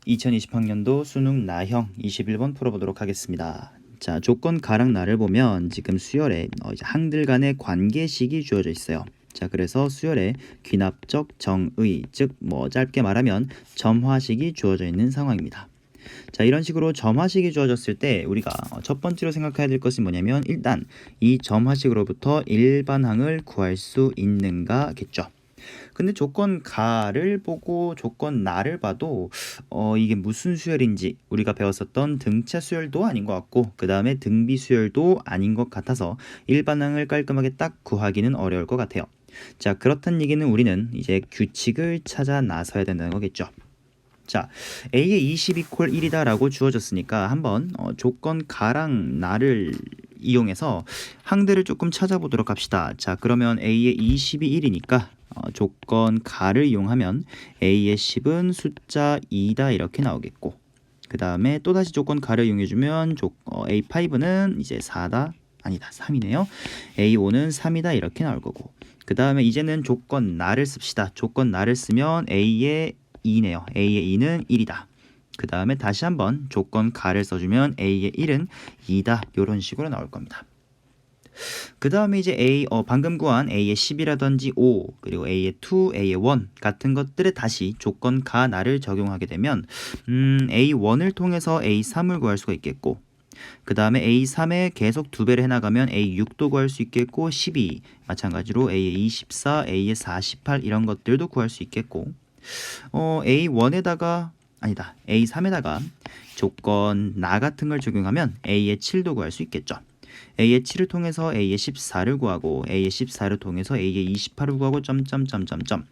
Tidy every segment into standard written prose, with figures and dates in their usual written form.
2020학년도 수능 나형 21번 풀어보도록 하겠습니다. 자, 조건 가랑 나를 보면 지금 수열에 이제 항들 간의 관계식이 주어져 있어요. 자, 그래서 수열에 귀납적 정의, 즉 짧게 말하면 점화식이 주어져 있는 상황입니다. 자, 이런 식으로 점화식이 주어졌을 때 우리가 첫 번째로 생각해야 될 것이 뭐냐면 일단 이 점화식으로부터 일반항을 구할 수 있는가겠죠. 근데 조건 가를 보고 조건 나를 봐도 이게 무슨 수열인지 우리가 배웠었던 등차 수열도 아닌 것 같고 그 다음에 등비 수열도 아닌 것 같아서 일반항을 깔끔하게 딱 구하기는 어려울 것 같아요. 자, 그렇단 얘기는 우리는 이제 규칙을 찾아 나서야 된다는 거겠죠. 자, A의 22콜 1이다 라고 주어졌으니까 한번 조건 가랑 나를 이용해서 항들을 조금 찾아보도록 합시다. 자, 그러면 A의 20이 1이니까 조건 가를 이용하면 A의 10은 숫자 2다 이렇게 나오겠고, 그 다음에 또다시 조건 가를 이용해주면 A5는 이제 4다, 아니다 3이네요. A5는 3이다 이렇게 나올 거고, 그 다음에 이제는 조건 나를 씁시다. 조건 나를 쓰면 A의 2네요. A의 2는 1이다. 그 다음에 다시 한번 조건 가를 써주면 A의 1은 2다. 이런 식으로 나올 겁니다. 그 다음에 이제 방금 구한 A의 10이라든지 5, 그리고 A의 2, A의 1 같은 것들에 다시 조건 가 나를 적용하게 되면 A1을 통해서 A3을 구할 수가 있겠고, 그 다음에 A3에 계속 두 배를 해나가면 A6도 구할 수 있겠고, 12 마찬가지로 A의 24, A의 48 이런 것들도 구할 수 있겠고, A1에다가 아니다 A3에다가 조건 나 같은 걸 적용하면 A의 7도 구할 수 있겠죠. A의 7을 통해서 A의 14를 구하고 A의 14를 통해서 A의 28을 구하고 점점점점점.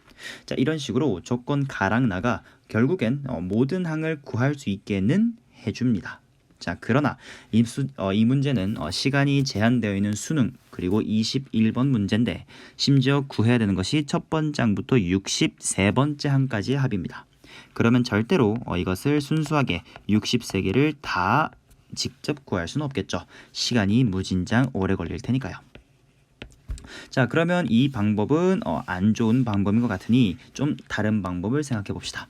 자, 이런 식으로 조건 가랑 나가 결국엔 모든 항을 구할 수 있게는 해줍니다. 자, 그러나 이 문제는 시간이 제한되어 있는 수능 그리고 21번 문제인데 심지어 구해야 되는 것이 첫 번째 항부터 63번째 항까지의 합입니다. 그러면 절대로 이것을 순수하게 63개를 다 직접 구할 수는 없겠죠. 시간이 무진장 오래 걸릴 테니까요. 자, 그러면 이 방법은 안 좋은 방법인 것 같으니 좀 다른 방법을 생각해 봅시다.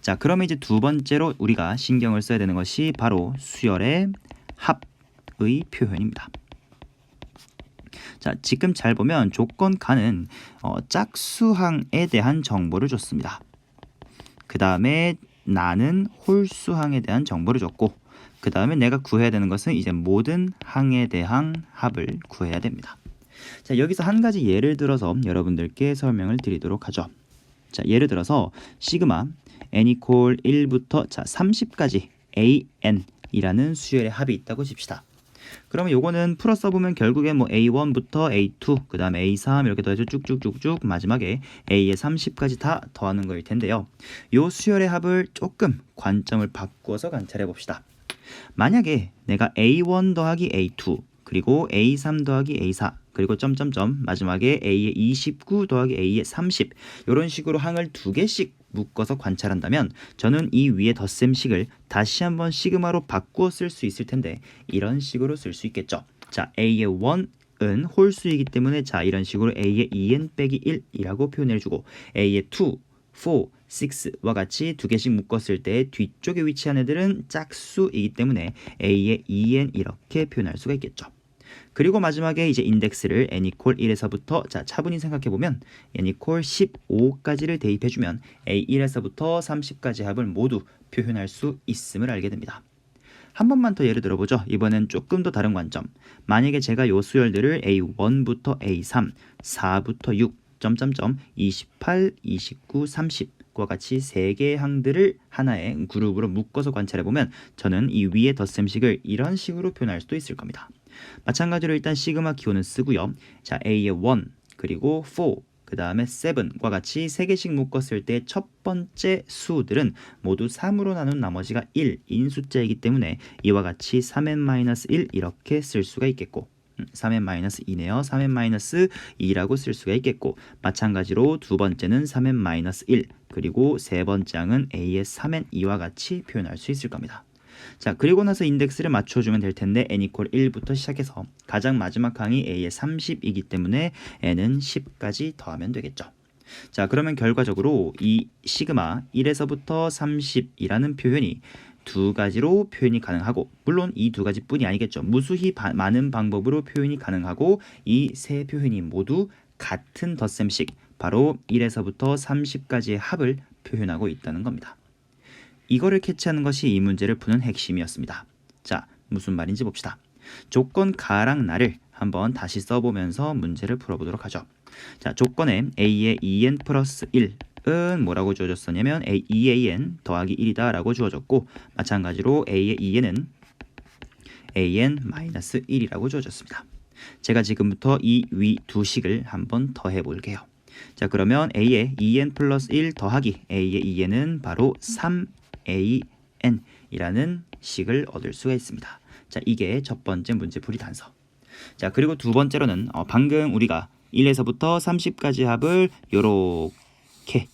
자, 그러면 이제 두 번째로 우리가 신경을 써야 되는 것이 바로 수열의 합의 표현입니다. 자, 지금 잘 보면 조건 가는 짝수항에 대한 정보를 줬습니다. 그 다음에 나는 홀수항에 대한 정보를 줬고, 그 다음에 내가 구해야 되는 것은 이제 모든 항에 대한 합을 구해야 됩니다. 자, 여기서 한 가지 예를 들어서 여러분들께 설명을 드리도록 하죠. 자, 예를 들어서 시그마 n 이퀄 1부터 30까지 an이라는 수열의 합이 있다고 칩시다. 그러면 요거는 풀어 써보면 결국에 A1부터 A2, 그 다음에 A3 이렇게 더해서 쭉쭉쭉쭉 마지막에 A의 30까지 다 더하는 거일 텐데요. 요 수열의 합을 조금 관점을 바꾸어서 관찰해 봅시다. 만약에 내가 A1 더하기 A2 그리고 A3 더하기 A4 그리고 점점점 마지막에 A의 29 더하기 A의 30 이런 식으로 항을 두 개씩 묶어서 관찰한다면 저는 이 위에 덧셈식을 다시 한번 시그마로 바꾸어 쓸 수 있을 텐데 이런 식으로 쓸 수 있겠죠. 자, A의 1은 홀수이기 때문에 자, 이런 식으로 A의 2n 빼기 1이라고 표현해주고 A의 2, 4, 6와 같이 두 개씩 묶었을 때 뒤쪽에 위치한 애들은 짝수이기 때문에 A의 2n 이렇게 표현할 수가 있겠죠. 그리고 마지막에 이제 인덱스를 n 이퀄 1에서부터 자, 차분히 생각해보면 n 이퀄 15까지를 대입해주면 A1에서부터 30까지 합을 모두 표현할 수 있음을 알게 됩니다. 한 번만 더 예를 들어보죠. 이번엔 조금 더 다른 관점. 만약에 제가 요 수열들을 A1부터 A3, 4부터 6, 점점점 28, 29, 30과 같이 3개의 항들을 하나의 그룹으로 묶어서 관찰해보면 저는 이 위의 덧셈식을 이런 식으로 표현할 수도 있을 겁니다. 마찬가지로 일단 시그마 기호는 쓰고요. 자, A의 1 그리고 4 그 다음에 7과 같이 3개씩 묶었을 때 첫 번째 수들은 모두 3으로 나눈 나머지가 1인 숫자이기 때문에 이와 같이 3n-1 이렇게 쓸 수가 있겠고 3n-2네요. 3n-2라고 쓸 수가 있겠고 마찬가지로 두 번째는 3n-1 그리고 세 번째 항은 A의 3n2와 같이 표현할 수 있을 겁니다. 자, 그리고 나서 인덱스를 맞춰주면 될 텐데 n 이퀄 1부터 시작해서 가장 마지막 항이 A의 30이기 때문에 n은 10까지 더하면 되겠죠. 자, 그러면 결과적으로 이 시그마 1에서부터 30이라는 표현이 두 가지로 표현이 가능하고, 물론 이 두 가지뿐이 아니겠죠. 무수히 많은 방법으로 표현이 가능하고, 이 세 표현이 모두 같은 덧셈식, 바로 1에서부터 30까지의 합을 표현하고 있다는 겁니다. 이거를 캐치하는 것이 이 문제를 푸는 핵심이었습니다. 자, 무슨 말인지 봅시다. 조건 가랑 나를 한번 다시 써보면서 문제를 풀어보도록 하죠. 자, 조건에 a의 2n 플러스 1은 뭐라고 주어졌었냐면 2an 더하기 1이다 라고 주어졌고, 마찬가지로 a의 2n은 an 마이너스 1이라고 주어졌습니다. 제가 지금부터 이 위 두 식을 한번 더해 볼게요. 자, 그러면 a의 2n 플러스 1 더하기 a의 2n은 바로 3an이라는 식을 얻을 수가 있습니다. 자, 이게 첫 번째 문제풀이 단서. 자, 그리고 두 번째로는 방금 우리가 1에서부터 30까지 합을 이렇게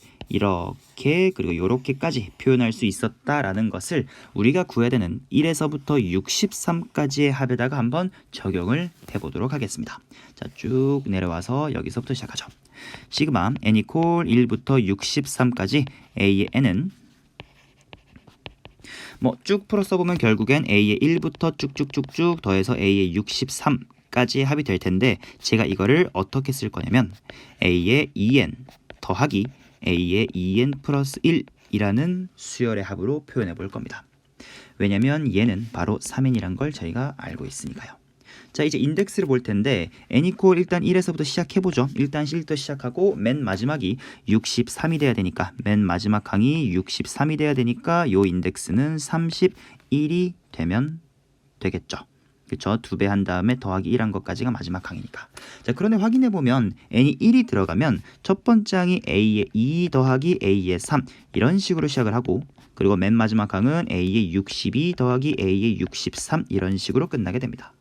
그리고 요렇게까지 표현할 수 있었다라는 것을 우리가 구해야 되는 1에서부터 63까지의 합에다가 한번 적용을 해보도록 하겠습니다. 자, 쭉 내려와서 여기서부터 시작하죠. 시그마 n 이퀄 1부터 63까지 a의 n은 쭉 풀어 써보면 결국엔 a의 1부터 쭉쭉쭉쭉 더해서 a의 63까지 합이 될 텐데, 제가 이거를 어떻게 쓸 거냐면 a의 2n 더하기 a의 2n 플러스 1이라는 수열의 합으로 표현해 볼 겁니다. 왜냐면 얘는 바로 3n이란 걸 저희가 알고 있으니까요. 자, 이제 인덱스를 볼 텐데 n 이퀄 일단 1에서부터 시작해 보죠. 일단 1부터 시작하고 맨 마지막이 63이 돼야 되니까, 맨 마지막 항이 63이 돼야 되니까 요 인덱스는 31이 되면 되겠죠. 그렇죠? 2배 한 다음에 더하기 1한 것까지가 마지막 항이니까. 자, 그런데 확인해 보면 n이 1이 들어가면 첫 번째 항이 a의 2 더하기 a의 3 이런 식으로 시작을 하고, 그리고 맨 마지막 항은 a의 62 더하기 a의 63 이런 식으로 끝나게 됩니다.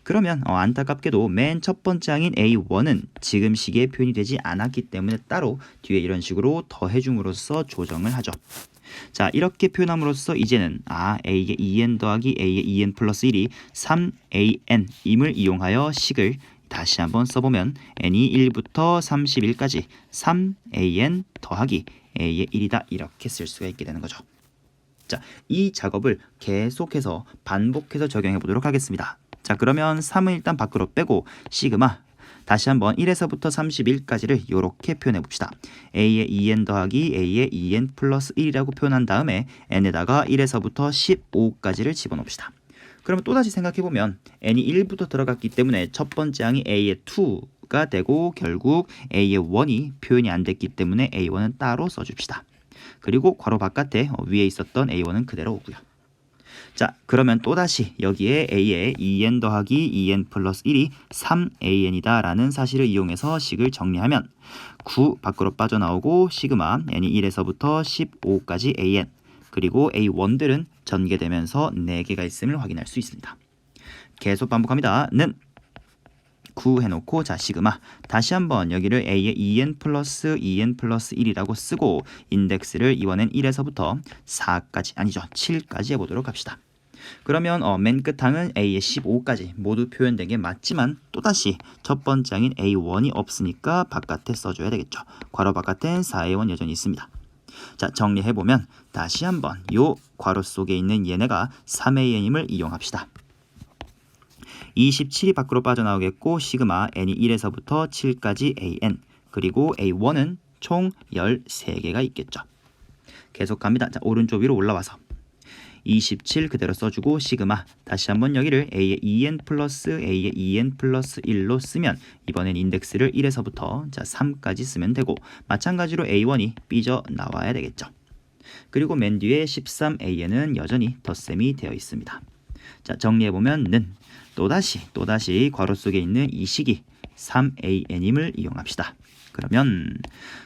그러면 안타깝게도 맨 첫 번째 항인 A1은 지금 시기에 표현이 되지 않았기 때문에 따로 뒤에 이런 식으로 더해줌으로써 조정을 하죠. 자, 이렇게 표현함으로써 이제는 a의 2n 더하기 a의 2n 플러스 1이 3an임을 이용하여 식을 다시 한번 써보면 n이 1부터 31까지 3an 더하기 a의 1이다 이렇게 쓸 수가 있게 되는 거죠. 자, 이 작업을 계속해서 반복해서 적용해 보도록 하겠습니다. 자, 그러면 3은 일단 밖으로 빼고 시그마 다시 한번 1에서부터 31까지를 이렇게 표현해 봅시다. a의 2n 더하기 a의 2n 플러스 1이라고 표현한 다음에 n에다가 1에서부터 15까지를 집어넣읍시다. 그러면 또다시 생각해보면 n이 1부터 들어갔기 때문에 첫 번째 항이 a의 2가 되고, 결국 a의 1이 표현이 안 됐기 때문에 a1은 따로 써줍시다. 그리고 괄호 바깥에 위에 있었던 a1은 그대로 오고요. 자, 그러면 또다시 여기에 a의 2n 더하기 2n 플러스 1이 3an이다 라는 사실을 이용해서 식을 정리하면 9 밖으로 빠져나오고 시그마 n이 1에서부터 15까지 an, 그리고 a1들은 전개되면서 4개가 있음을 확인할 수 있습니다. 계속 반복합니다. 는 9 해놓고, 자, 시그마 다시 한번 여기를 a의 2n 플러스 2n 플러스 1이라고 쓰고 인덱스를 이번엔 1에서부터 4까지 아니죠 7까지 해보도록 합시다. 그러면 맨 끝항은 a의 15까지 모두 표현된 게 맞지만 또다시 첫 번째 항인 a1이 없으니까 바깥에 써줘야 되겠죠. 괄호 바깥엔 4a1 여전히 있습니다. 자, 정리해보면 다시 한번 요 괄호 속에 있는 얘네가 3an임을 이용합시다. 27이 밖으로 빠져나오겠고 시그마 n이 1에서부터 7까지 an, 그리고 a1은 총 13개가 있겠죠. 계속 갑니다. 자, 오른쪽 위로 올라와서 27 그대로 써주고 시그마 다시 한번 여기를 a의 2n 플러스 a의 2n 플러스 1로 쓰면 이번엔 인덱스를 1에서부터 3까지 쓰면 되고, 마찬가지로 a1이 삐져 나와야 되겠죠. 그리고 맨 뒤에 13an은 여전히 덧셈이 되어 있습니다. 자, 정리해보면 는 또다시 괄호 속에 있는 이 식이 3an임을 이용합시다. 그러면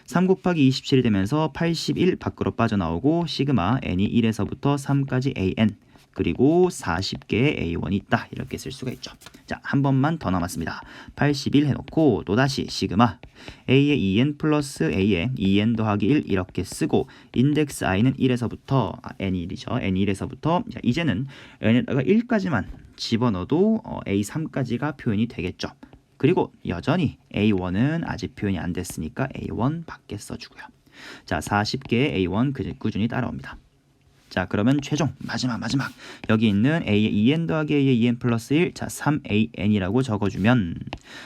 3 곱하기 27이 되면서 81 밖으로 빠져나오고 시그마 n이 1에서부터 3까지 an, 그리고 40개의 a1이 있다 이렇게 쓸 수가 있죠. 자, 한 번만 더 남았습니다. 81 해놓고 또다시 시그마 a의 2n 플러스 a의 2n 더하기 1 이렇게 쓰고 인덱스 i는 1에서부터 n이 1이죠. n이 1에서부터 이제는 n에다가 1까지만 집어넣어도 a3까지가 표현이 되겠죠. 그리고 여전히 A1은 아직 표현이 안 됐으니까 A1 밖에 써주고요. 자, 40개의 A1 꾸준히 따라옵니다. 자, 그러면 최종 마지막 여기 있는 A의 2n 더하기 A의 2n 플러스 1, 자 3an이라고 적어주면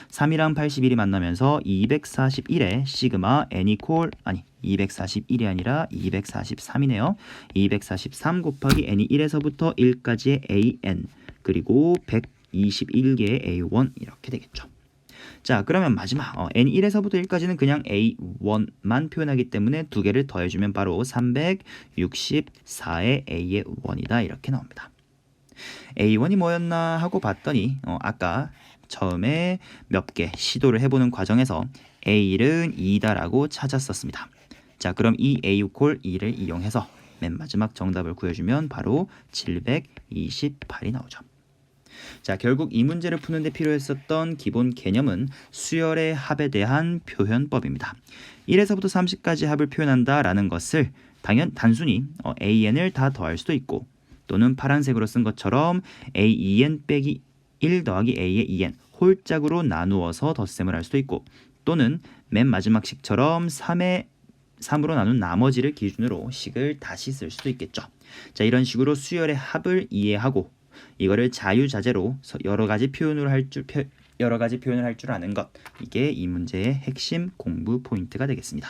3이랑 81이 만나면서 241에 시그마 n 이퀄 241이 아니라 243이네요. 243 곱하기 n이 1에서부터 1까지의 an 그리고 121개의 a1 이렇게 되겠죠. 자, 그러면 마지막 n1에서부터 1까지는 그냥 a1만 표현하기 때문에 두 개를 더해주면 바로 364의 a의 1이다 이렇게 나옵니다. a1이 뭐였나 하고 봤더니 아까 처음에 몇 개 시도를 해보는 과정에서 a1은 2다라고 찾았었습니다. 자, 그럼 이 a 콜 2를 이용해서 맨 마지막 정답을 구해주면 바로 728이 나오죠. 자, 결국 이 문제를 푸는데 필요했었던 기본 개념은 수열의 합에 대한 표현법입니다. 1에서부터 30까지 합을 표현한다라는 것을 단순히 an을 다 더할 수도 있고 또는 파란색으로 쓴 것처럼 a2n 빼기 1 더하기 a의 2n 홀짝으로 나누어서 덧셈을 할 수도 있고 또는 맨 마지막 식처럼 3으로 나눈 나머지를 기준으로 식을 다시 쓸 수도 있겠죠. 자, 이런 식으로 수열의 합을 이해하고 이거를 자유자재로 여러 가지 표현을 할 줄 아는 것, 이게 이 문제의 핵심 공부 포인트가 되겠습니다.